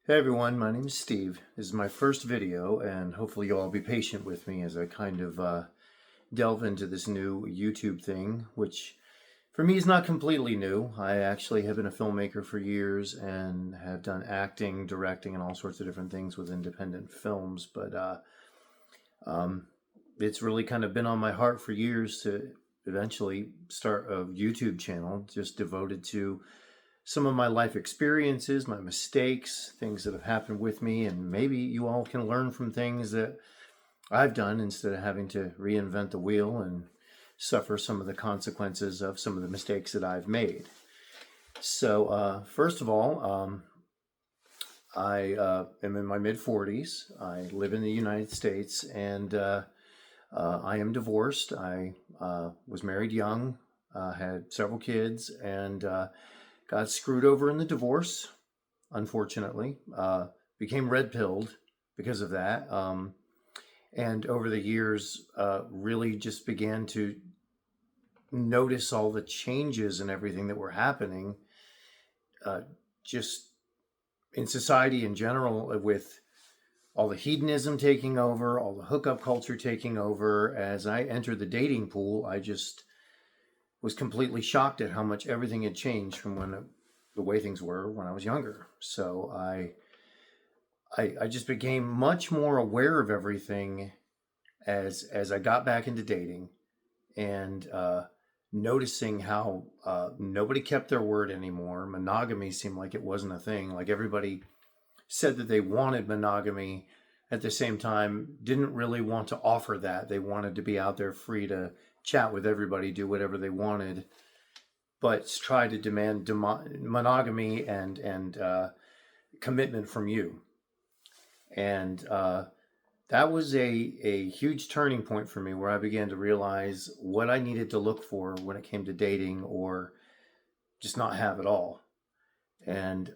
Hey everyone, my name is Steve. This is my first video, and hopefully you'll all be patient with me as I kind of delve into this new YouTube thing, which for me is not completely new. I actually have been a filmmaker for years and have done acting, directing, and all sorts of different things with independent films, but um, it's really kind of been on my heart for years to eventually start a YouTube channel just devoted to some of my life experiences, my mistakes, things that have happened with me, and maybe you all can learn from things that I've done instead of having to reinvent the wheel and suffer some of the consequences of some of the mistakes that I've made. So, first of all, I am in my mid 40s. I live in the United States, and I am divorced. I was married young, had several kids, and got screwed over in the divorce, unfortunately. Became red pilled because of that. And over the years, really just began to notice all the changes and everything that were happening just in society in general, with all the hedonism taking over, all the hookup culture taking over. As I entered the dating pool, I just was completely shocked at how much everything had changed from the way things were when I was younger. So I just became much more aware of everything as I got back into dating, and noticing how nobody kept their word anymore. Monogamy seemed like it wasn't a thing. Like everybody said that they wanted monogamy, at the same time didn't really want to offer that. They wanted to be out there free to chat with everybody, do whatever they wanted, but try to demand monogamy and commitment from you. And that was a huge turning point for me, where I began to realize what I needed to look for when it came to dating, or just not have it all. And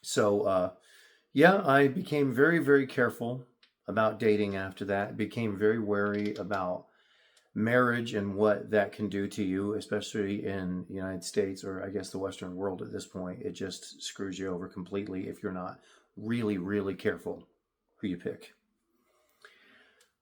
so, yeah, I became very, very careful about dating after that. Became very wary about marriage and what that can do to you, especially in the United States, or I guess the Western world at this point. It just screws you over completely if you're not really, really careful who you pick.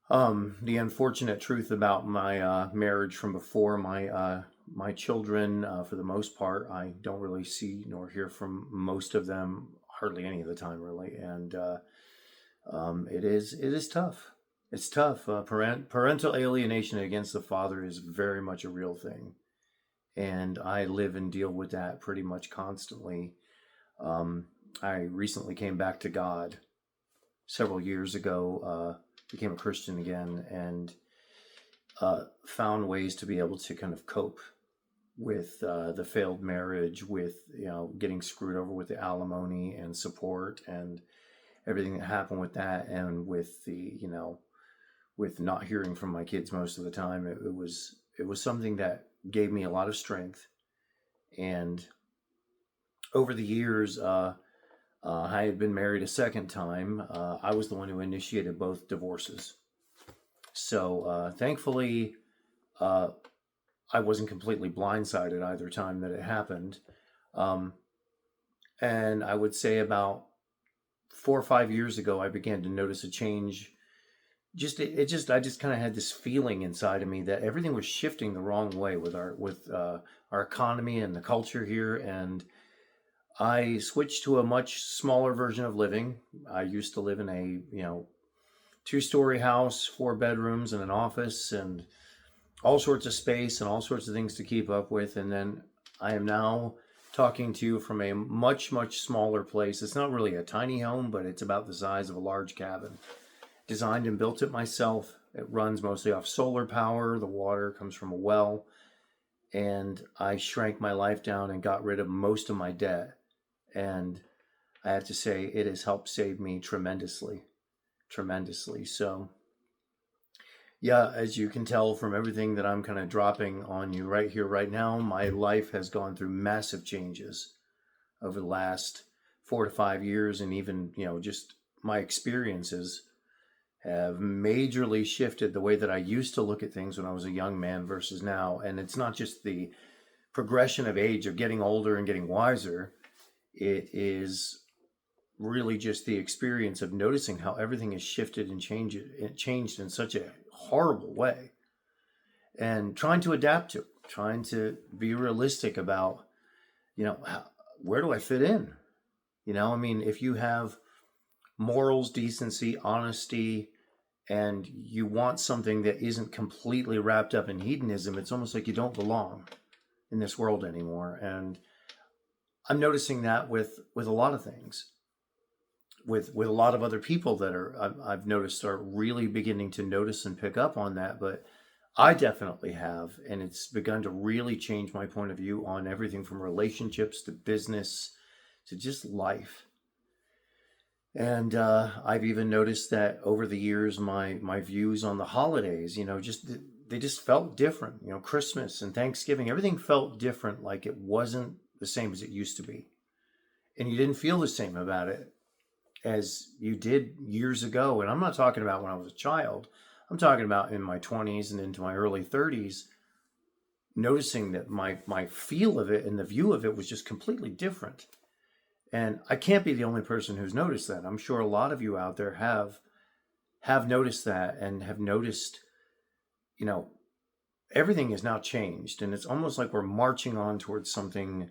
The unfortunate truth about my marriage from before, my children, for the most part, I don't really see nor hear from most of them hardly any of the time, really, and it is tough. It's tough. Parental alienation against the father is very much a real thing, and I live and deal with that pretty much constantly. I recently came back to God several years ago, became a Christian again, and found ways to be able to kind of cope with the failed marriage, with getting screwed over with the alimony and support and everything that happened with that, and with the with not hearing from my kids most of the time. It was something that gave me a lot of strength. And over the years, I had been married a second time. I was the one who initiated both divorces. So thankfully, I wasn't completely blindsided either time that it happened. Um, and I would say about 4 or 5 years ago, I began to notice a change. I just kind of had this feeling inside of me that everything was shifting the wrong way with our economy and the culture here. And I switched to a much smaller version of living. I used to live in a 2-story house, 4 bedrooms and an office, and all sorts of space and all sorts of things to keep up with. And then I am now talking to you from a much, much smaller place. It's not really a tiny home, but it's about the size of a large cabin. Designed and built it myself. It runs mostly off solar power. The water comes from a well. And I shrank my life down and got rid of most of my debt. And I have to say, it has helped save me tremendously, tremendously. So, yeah, as you can tell from everything that I'm kind of dropping on you right here, right now, my life has gone through massive changes over the last 4 to 5 years. And even, just my experiences have majorly shifted the way that I used to look at things when I was a young man versus now. And it's not just the progression of age, of getting older and getting wiser. It is really just the experience of noticing how everything has shifted and changed in such a horrible way, and trying to adapt to it, trying to be realistic about, where do I fit in? I mean, if you have morals, decency, honesty, and you want something that isn't completely wrapped up in hedonism, it's almost like you don't belong in this world anymore. And I'm noticing that with a lot of things, with a lot of other people that I've noticed are really beginning to notice and pick up on that. But I definitely have, and it's begun to really change my point of view on everything from relationships to business to just life. And I've even noticed that over the years, my views on the holidays, they just felt different. Christmas and Thanksgiving, everything felt different, like it wasn't the same as it used to be. And you didn't feel the same about it as you did years ago. And I'm not talking about when I was a child. I'm talking about in my 20s and into my early 30s, noticing that my feel of it and the view of it was just completely different. And I can't be the only person who's noticed that. I'm sure a lot of you out there have noticed that, and have noticed, everything has now changed, and it's almost like we're marching on towards something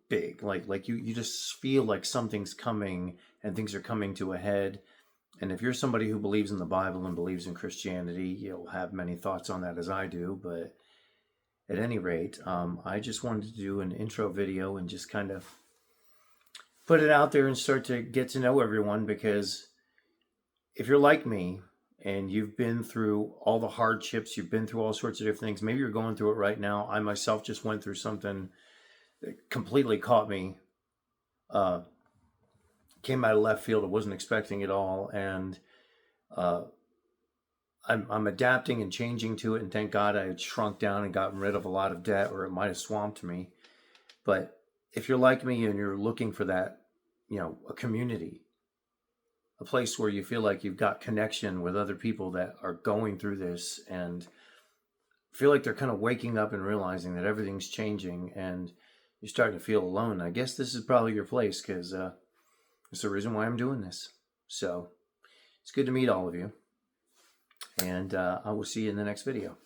big. Like you just feel like something's coming and things are coming to a head. And if you're somebody who believes in the Bible and believes in Christianity, you'll have many thoughts on that, as I do. But at any rate, I just wanted to do an intro video and just kind of put it out there and start to get to know everyone. Because if you're like me and you've been through all the hardships, you've been through all sorts of different things, maybe you're going through it right now. I myself just went through something that completely caught me, came out of left field. I wasn't expecting it all. And I'm adapting and changing to it, and thank God I had shrunk down and gotten rid of a lot of debt, or it might have swamped me. But if you're like me and you're looking for that, a community, a place where you feel like you've got connection with other people that are going through this and feel like they're kind of waking up and realizing that everything's changing, and you're starting to feel alone, I guess this is probably your place, because it's the reason why I'm doing this. So it's good to meet all of you. And I will see you in the next video.